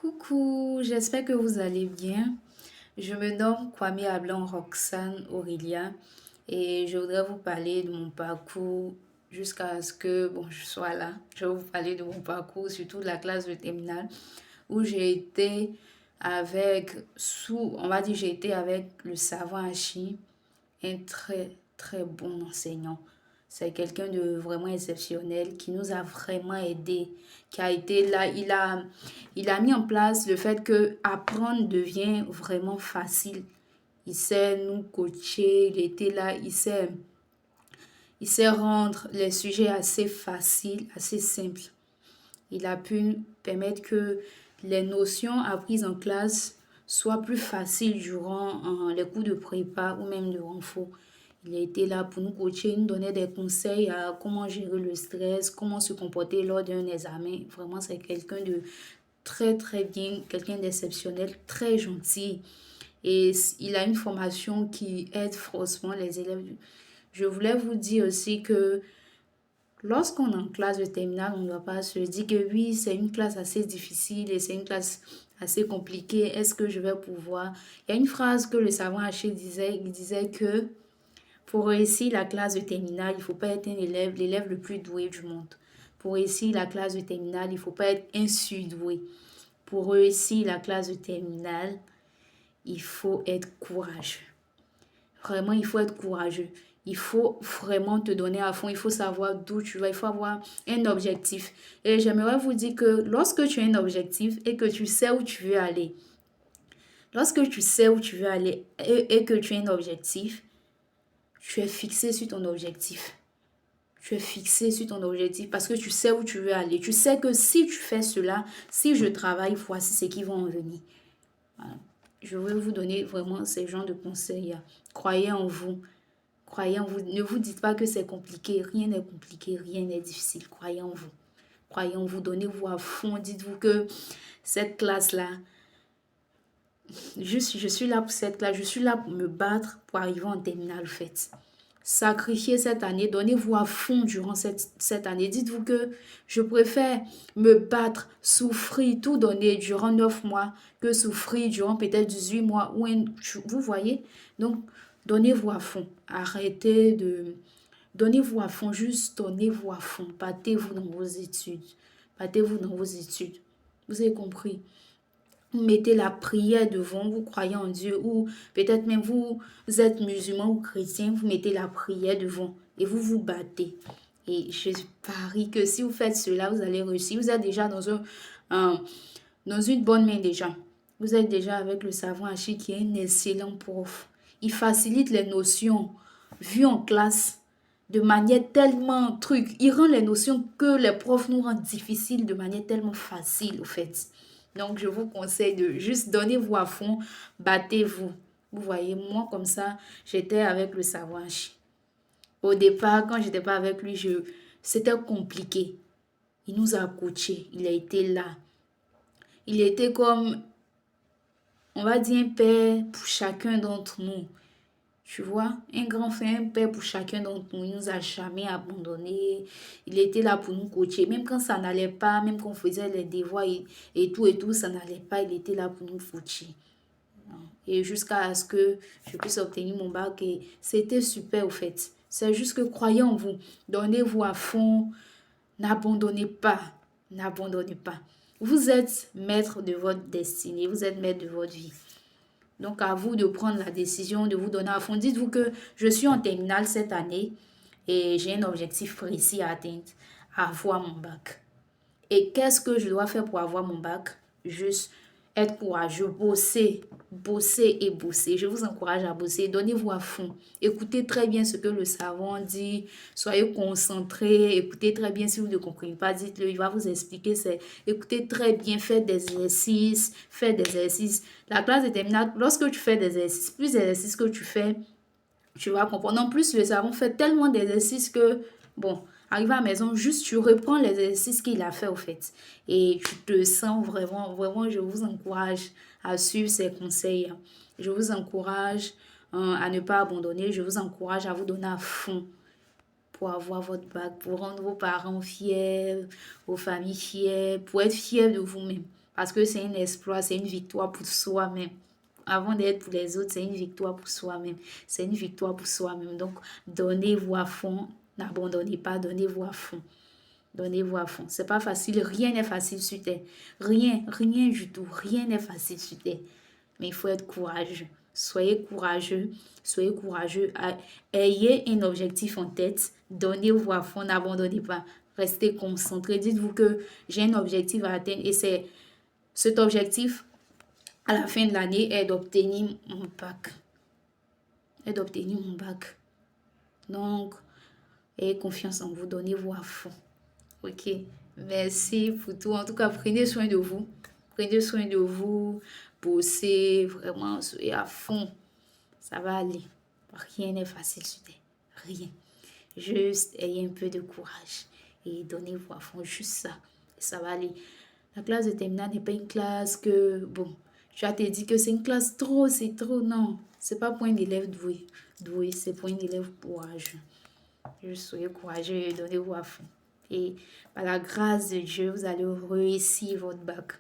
Coucou, j'espère que vous allez bien. Je me nomme Kwame Ablon Roxane Aurélia et je voudrais vous parler de mon parcours jusqu'à ce que je sois là. Je vais vous parler de mon parcours, surtout de la classe de terminale où j'ai été on va dire, j'ai été avec le savant Hachi, un très très bon enseignant. C'est quelqu'un de vraiment exceptionnel qui nous a vraiment aidés, qui a été là. Il a mis en place le fait que apprendre devient vraiment facile. Il sait nous coacher, il était là, il sait rendre les sujets assez faciles, assez simples. Il a pu permettre que les notions apprises en classe soient plus faciles durant les cours de prépa ou même de renfort. Il a été là pour nous coacher, il nous donnait des conseils à comment gérer le stress, comment se comporter lors d'un examen. Vraiment, c'est quelqu'un de très très bien, quelqu'un d'exceptionnel, très gentil. Et il a une formation qui aide franchement les élèves. Je voulais vous dire aussi que lorsqu'on est en classe de terminale, on ne doit pas se dire que oui, c'est une classe assez difficile et c'est une classe assez compliquée. Est-ce que je vais pouvoir? Il y a une phrase que le savant Haché disait, il disait que pour réussir la classe de terminale, il ne faut pas être l'élève le plus doué du monde. Pour réussir la classe de terminale, il ne faut pas être un surdoué. Pour réussir la classe de terminale, il faut être courageux. Vraiment, il faut être courageux. Il faut vraiment te donner à fond. Il faut savoir d'où tu vas. Il faut avoir un objectif. Et j'aimerais vous dire que lorsque tu as un objectif et que tu sais où tu veux aller, lorsque tu sais où tu veux aller et que tu as un objectif, tu es fixé sur ton objectif. Tu es fixé sur ton objectif parce que tu sais où tu veux aller. Tu sais que si tu fais cela, si je travaille, voici ce qui va en venir. Voilà. Je veux vous donner vraiment ces genres de conseils. Croyez en vous. Croyez en vous. Ne vous dites pas que c'est compliqué. Rien n'est compliqué, rien n'est difficile. Croyez en vous. Croyez en vous. Donnez-vous à fond. Dites-vous que cette classe-là, je suis là pour cette classe. Je suis là pour me battre pour arriver en terminale, fait. Sacrifiez cette année, donnez-vous à fond durant cette année. Dites-vous que je préfère me battre, souffrir, tout donner durant 9 mois que souffrir durant peut-être 18 mois. Vous voyez? Donc, donnez-vous à fond. Arrêtez de... Donnez-vous à fond, juste donnez-vous à fond. Battez-vous dans vos études. Battez-vous dans vos études. Vous avez compris? Vous mettez la prière devant, vous croyez en Dieu, ou peut-être même vous êtes musulman ou chrétien, vous mettez la prière devant et vous vous battez. Et je parie que si vous faites cela, vous allez réussir. Vous êtes déjà dans une bonne main déjà. Vous êtes déjà avec le savant Hachi qui est un excellent prof. Il facilite les notions vues en classe de manière tellement truc. Il rend les notions que les profs nous rendent difficiles de manière tellement facile, au fait. Donc, je vous conseille de juste donnez-vous à fond, battez-vous. Vous voyez, moi, comme ça, j'étais avec le savant Hachi. Au départ, quand j'étais pas avec lui, c'était compliqué. Il nous a coachés, il a été là. Il était comme, on va dire, un père pour chacun d'entre nous. Tu vois, un grand frère, un père pour chacun d'entre nous. Il nous a jamais abandonnés. Il était là pour nous coacher. Même quand ça n'allait pas, même quand on faisait les devoirs et tout, ça n'allait pas, il était là pour nous coacher. Et jusqu'à ce que je puisse obtenir mon bac. Et c'était super au fait. C'est juste que croyez en vous. Donnez-vous à fond. N'abandonnez pas. N'abandonnez pas. Vous êtes maître de votre destinée. Vous êtes maître de votre vie. Donc, à vous de prendre la décision, de vous donner à fond. Dites-vous que je suis en terminale cette année et j'ai un objectif précis à atteindre, avoir mon bac. Et qu'est-ce que je dois faire pour avoir mon bac? Juste être courageux, bosser, bosser et bosser. Je vous encourage à bosser. Donnez-vous à fond. Écoutez très bien ce que le savant dit. Soyez concentrés. Écoutez très bien. Si vous ne comprenez pas, dites-le. Il va vous expliquer. Écoutez très bien. Faites des exercices. Faites des exercices. La classe de terminale, lorsque tu fais des exercices, plus d'exercices que tu fais, tu vas comprendre. En plus, le savon fait tellement d'exercices que, bon, arrivé à la maison, juste tu reprends les exercices qu'il a fait au fait. Et tu te sens vraiment, vraiment, je vous encourage à suivre ses conseils. Je vous encourage à ne pas abandonner. Je vous encourage à vous donner à fond pour avoir votre bac, pour rendre vos parents fiers, vos familles fiers, pour être fiers de vous-même. Parce que c'est un exploit, c'est une victoire pour soi-même. Avant d'être pour les autres, c'est une victoire pour soi-même. C'est une victoire pour soi-même. Donc, donnez-vous à fond. N'abandonnez pas, donnez-vous à fond. Donnez-vous à fond. C'est pas facile, rien n'est facile sur terre. Rien, rien du tout, rien n'est facile sur terre. Mais il faut être courageux. Soyez courageux, soyez courageux. Ayez un objectif en tête. Donnez-vous à fond, n'abandonnez pas. Restez concentré. Dites-vous que j'ai un objectif à atteindre et c'est cet objectif à la fin de l'année est d'obtenir mon bac. Est d'obtenir mon bac. Donc, ayez confiance en vous, donnez-vous à fond. Ok, merci pour tout. En tout cas, prenez soin de vous. Prenez soin de vous. Bossez vraiment, soyez à fond. Ça va aller. Rien n'est facile sur terre. Rien. Juste ayez un peu de courage et donnez-vous à fond. Juste ça. Et ça va aller. La classe de terminale n'est pas une classe que, bon, je vais te dire que c'est une classe trop, c'est trop. Non, c'est pas pour un élève doué. Doué, c'est pour un élève courageux. Juste soyez courageux et donnez-vous à fond. Et par la grâce de Dieu, vous allez réussir votre bac.